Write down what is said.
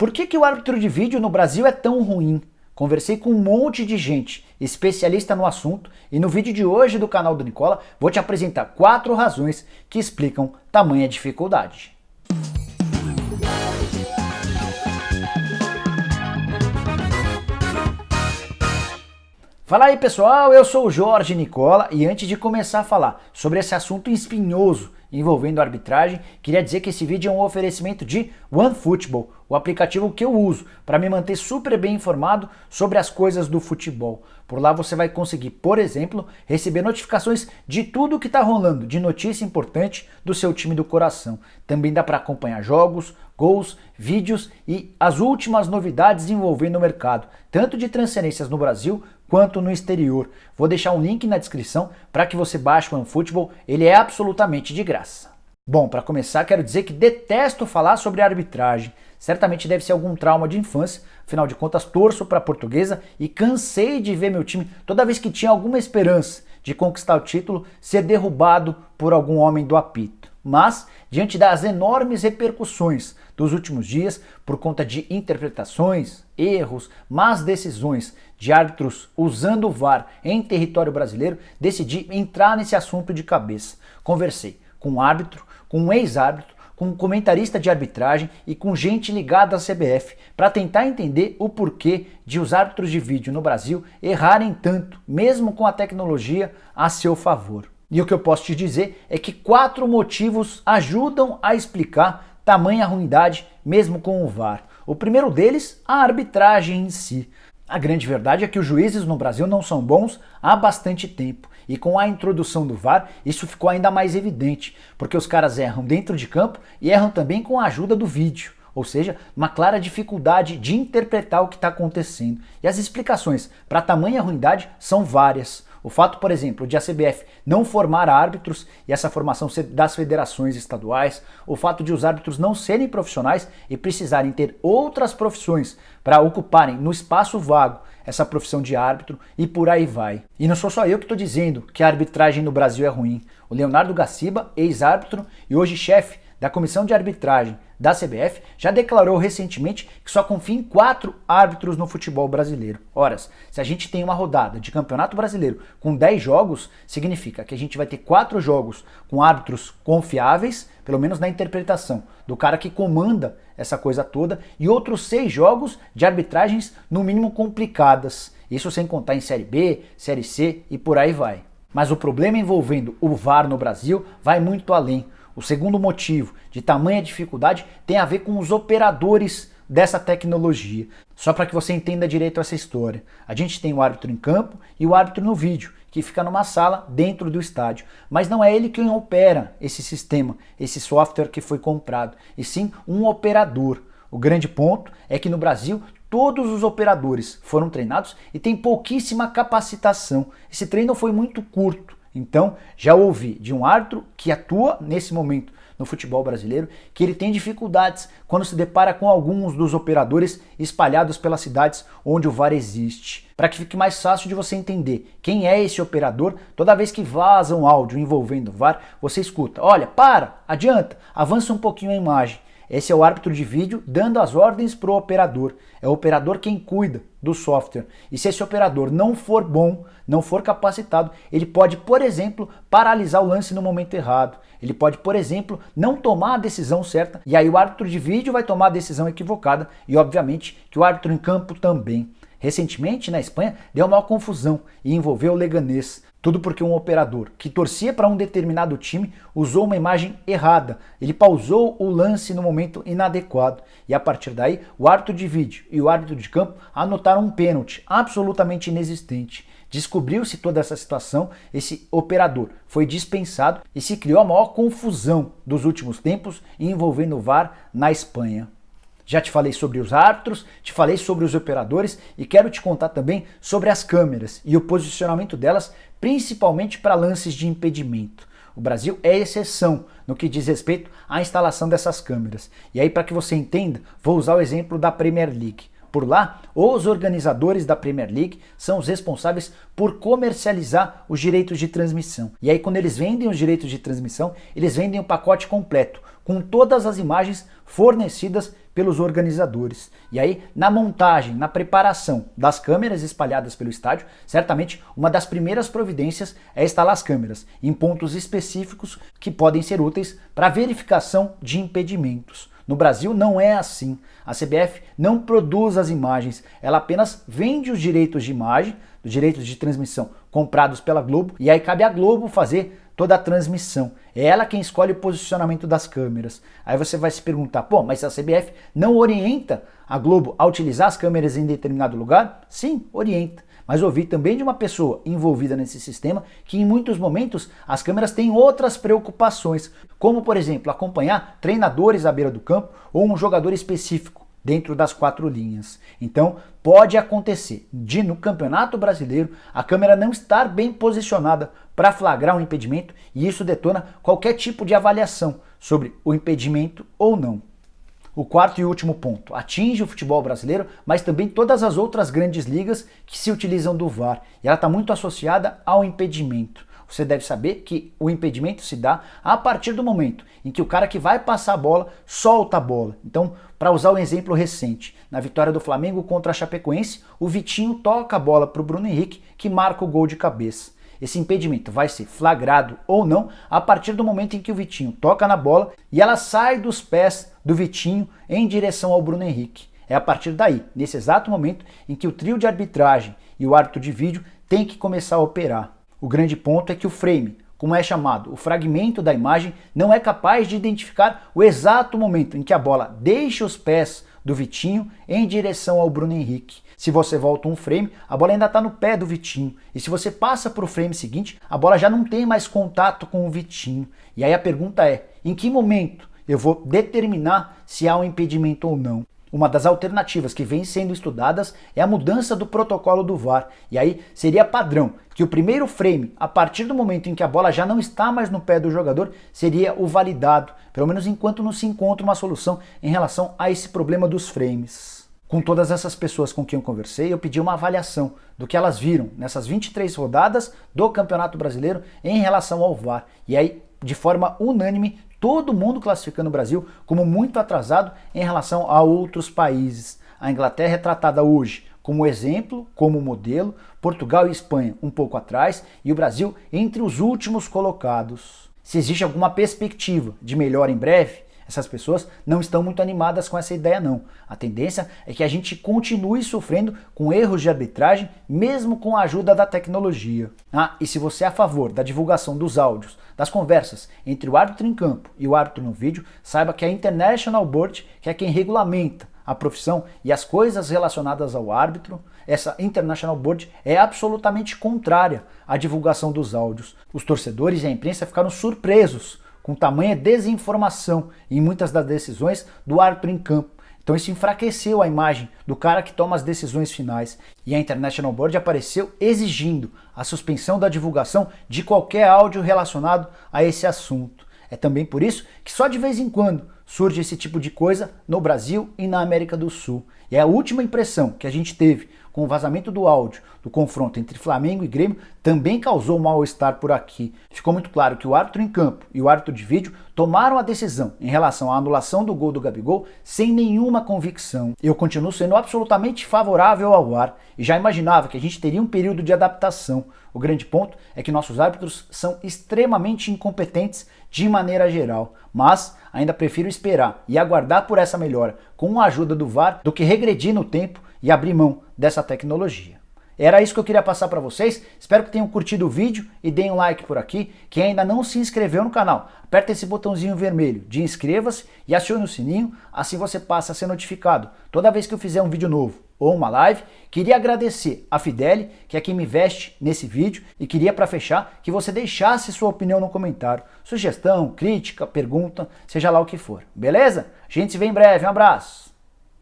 Por que o árbitro de vídeo no Brasil é tão ruim? Conversei com um monte de gente, especialista no assunto, e no vídeo de hoje do canal do Nicola vou te apresentar 4 razões que explicam tamanha dificuldade. Fala aí pessoal, eu sou o Jorge Nicola e antes de começar a falar sobre esse assunto espinhoso envolvendo arbitragem, queria dizer que esse vídeo é um oferecimento de OneFootball, o aplicativo que eu uso para me manter super bem informado sobre as coisas do futebol. Por lá você vai conseguir, por exemplo, receber notificações de tudo que está rolando, de notícia importante do seu time do coração. Também dá para acompanhar jogos, gols, vídeos e as últimas novidades envolvendo o mercado, tanto de transferências no Brasil quanto no exterior. Vou deixar um link na descrição para que você baixe o OneFootball, ele é absolutamente de graça. Bom, para começar, quero dizer que detesto falar sobre arbitragem. Certamente deve ser algum trauma de infância, afinal de contas torço para a Portuguesa e cansei de ver meu time, toda vez que tinha alguma esperança de conquistar o título, ser derrubado por algum homem do apito. Mas, diante das enormes repercussões dos últimos dias, por conta de interpretações, erros, más decisões de árbitros usando o VAR em território brasileiro, decidi entrar nesse assunto de cabeça. Conversei com um árbitro, com um ex-árbitro, com um comentarista de arbitragem e com gente ligada à CBF para tentar entender o porquê de os árbitros de vídeo no Brasil errarem tanto, mesmo com a tecnologia a seu favor. E o que eu posso te dizer é que 4 motivos ajudam a explicar tamanha ruindade mesmo com o VAR. O primeiro deles, a arbitragem em si. A grande verdade é que os juízes no Brasil não são bons há bastante tempo. E com a introdução do VAR, isso ficou ainda mais evidente, porque os caras erram dentro de campo e erram também com a ajuda do vídeo. Ou seja, uma clara dificuldade de interpretar o que está acontecendo. E as explicações para tamanha ruindade são várias. O fato, por exemplo, de a CBF não formar árbitros e essa formação ser das federações estaduais, o fato de os árbitros não serem profissionais e precisarem ter outras profissões para ocuparem no espaço vago essa profissão de árbitro e por aí vai. E não sou só eu que estou dizendo que a arbitragem no Brasil é ruim. O Leonardo Gaciba, ex-árbitro e hoje chefe da comissão de arbitragem da CBF, já declarou recentemente que só confia em 4 árbitros no futebol brasileiro. Ora, se a gente tem uma rodada de campeonato brasileiro com 10 jogos, significa que a gente vai ter 4 jogos com árbitros confiáveis, pelo menos na interpretação do cara que comanda essa coisa toda, e outros 6 jogos de arbitragens no mínimo complicadas. Isso sem contar em Série B, Série C e por aí vai. Mas o problema envolvendo o VAR no Brasil vai muito além. O segundo motivo de tamanha dificuldade tem a ver com os operadores dessa tecnologia. Só para que você entenda direito essa história. A gente tem o árbitro em campo e o árbitro no vídeo, que fica numa sala dentro do estádio. Mas não é ele quem opera esse sistema, esse software que foi comprado, e sim um operador. O grande ponto é que no Brasil todos os operadores foram treinados e têm pouquíssima capacitação. Esse treino foi muito curto. Então, já ouvi de um árbitro que atua nesse momento no futebol brasileiro que ele tem dificuldades quando se depara com alguns dos operadores espalhados pelas cidades onde o VAR existe. Para que fique mais fácil de você entender quem é esse operador, toda vez que vaza um áudio envolvendo o VAR, você escuta: olha, para, adianta, avança um pouquinho a imagem. Esse é o árbitro de vídeo dando as ordens para o operador. É o operador quem cuida do software. E se esse operador não for bom, não for capacitado, ele pode, por exemplo, paralisar o lance no momento errado. Ele pode, por exemplo, não tomar a decisão certa. E aí o árbitro de vídeo vai tomar a decisão equivocada. E obviamente que o árbitro em campo também. Recentemente, na Espanha, deu uma confusão e envolveu o Leganés. Tudo porque um operador que torcia para um determinado time usou uma imagem errada. Ele pausou o lance no momento inadequado. E a partir daí, o árbitro de vídeo e o árbitro de campo anotaram um pênalti absolutamente inexistente. Descobriu-se toda essa situação, esse operador foi dispensado e se criou a maior confusão dos últimos tempos envolvendo o VAR na Espanha. Já te falei sobre os árbitros, te falei sobre os operadores e quero te contar também sobre as câmeras e o posicionamento delas, principalmente para lances de impedimento. O Brasil é exceção no que diz respeito à instalação dessas câmeras. E aí, para que você entenda, vou usar o exemplo da Premier League. por lá, os organizadores da Premier League são os responsáveis por comercializar os direitos de transmissão. E aí quando eles vendem os direitos de transmissão, eles vendem o pacote completo, com todas as imagens fornecidas pelos organizadores. E aí, na montagem, na preparação das câmeras espalhadas pelo estádio, certamente uma das primeiras providências é instalar as câmeras em pontos específicos que podem ser úteis para verificação de impedimentos. No Brasil não é assim. A CBF não produz as imagens, ela apenas vende os direitos de imagem, os direitos de transmissão comprados pela Globo, e aí cabe à Globo fazer toda a transmissão. É ela quem escolhe o posicionamento das câmeras. Aí você vai se perguntar, pô, mas a CBF não orienta a Globo a utilizar as câmeras em determinado lugar? Sim, orienta. Mas ouvi também de uma pessoa envolvida nesse sistema que em muitos momentos as câmeras têm outras preocupações, como por exemplo acompanhar treinadores à beira do campo ou um jogador específico dentro das 4 linhas. Então pode acontecer de no Campeonato Brasileiro a câmera não estar bem posicionada para flagrar um impedimento e isso detona qualquer tipo de avaliação sobre o impedimento ou não. O quarto e último ponto, atinge o futebol brasileiro, mas também todas as outras grandes ligas que se utilizam do VAR. E ela está muito associada ao impedimento. Você deve saber que o impedimento se dá a partir do momento em que o cara que vai passar a bola solta a bola. Então, para usar um exemplo recente, na vitória do Flamengo contra a Chapecoense, o Vitinho toca a bola para o Bruno Henrique, que marca o gol de cabeça. Esse impedimento vai ser flagrado ou não a partir do momento em que o Vitinho toca na bola e ela sai dos pés do Vitinho em direção ao Bruno Henrique. É a partir daí, nesse exato momento, em que o trio de arbitragem e o árbitro de vídeo tem que começar a operar. O grande ponto é que o frame, como é chamado, o fragmento da imagem, não é capaz de identificar o exato momento em que a bola deixa os pés do Vitinho em direção ao Bruno Henrique. Se você volta um frame, a bola ainda está no pé do Vitinho. E se você passa para o frame seguinte, a bola já não tem mais contato com o Vitinho. E aí a pergunta é, em que momento eu vou determinar se há um impedimento ou não? Uma das alternativas que vem sendo estudadas é a mudança do protocolo do VAR. E aí seria padrão que o primeiro frame, a partir do momento em que a bola já não está mais no pé do jogador, seria o validado, pelo menos enquanto não se encontra uma solução em relação a esse problema dos frames. Com todas essas pessoas com quem eu conversei, eu pedi uma avaliação do que elas viram nessas 23 rodadas do Campeonato Brasileiro em relação ao VAR. E aí, de forma unânime, todo mundo classificando o Brasil como muito atrasado em relação a outros países. A Inglaterra é tratada hoje como exemplo, como modelo, Portugal e Espanha um pouco atrás e o Brasil entre os últimos colocados. Se existe alguma perspectiva de melhora em breve, essas pessoas não estão muito animadas com essa ideia não. A tendência é que a gente continue sofrendo com erros de arbitragem, mesmo com a ajuda da tecnologia. E se você é a favor da divulgação dos áudios, das conversas entre o árbitro em campo e o árbitro no vídeo, saiba que a International Board, que é quem regulamenta a profissão e as coisas relacionadas ao árbitro, essa International Board é absolutamente contrária à divulgação dos áudios. Os torcedores e a imprensa ficaram surpresos com tamanha desinformação em muitas das decisões do árbitro em campo. Então isso enfraqueceu a imagem do cara que toma as decisões finais. E a International Board apareceu exigindo a suspensão da divulgação de qualquer áudio relacionado a esse assunto. É também por isso que só de vez em quando surge esse tipo de coisa no Brasil e na América do Sul. E a última impressão que a gente teve com o vazamento do áudio do confronto entre Flamengo e Grêmio também causou mal-estar por aqui. Ficou muito claro que o árbitro em campo e o árbitro de vídeo tomaram a decisão em relação à anulação do gol do Gabigol sem nenhuma convicção. Eu continuo sendo absolutamente favorável ao VAR e já imaginava que a gente teria um período de adaptação. O grande ponto é que nossos árbitros são extremamente incompetentes de maneira geral, mas ainda prefiro esperar e aguardar por essa melhora com a ajuda do VAR do que regredir no tempo e abrir mão dessa tecnologia. Era isso que eu queria passar para vocês, espero que tenham curtido o vídeo e deem um like por aqui. Quem ainda não se inscreveu no canal, aperta esse botãozinho vermelho de inscreva-se e acione o sininho, assim você passa a ser notificado toda vez que eu fizer um vídeo novo ou uma live. Queria agradecer a Fideli, que é quem me veste nesse vídeo, e queria para fechar que você deixasse sua opinião no comentário, sugestão, crítica, pergunta, seja lá o que for, beleza? A gente se vê em breve, um abraço!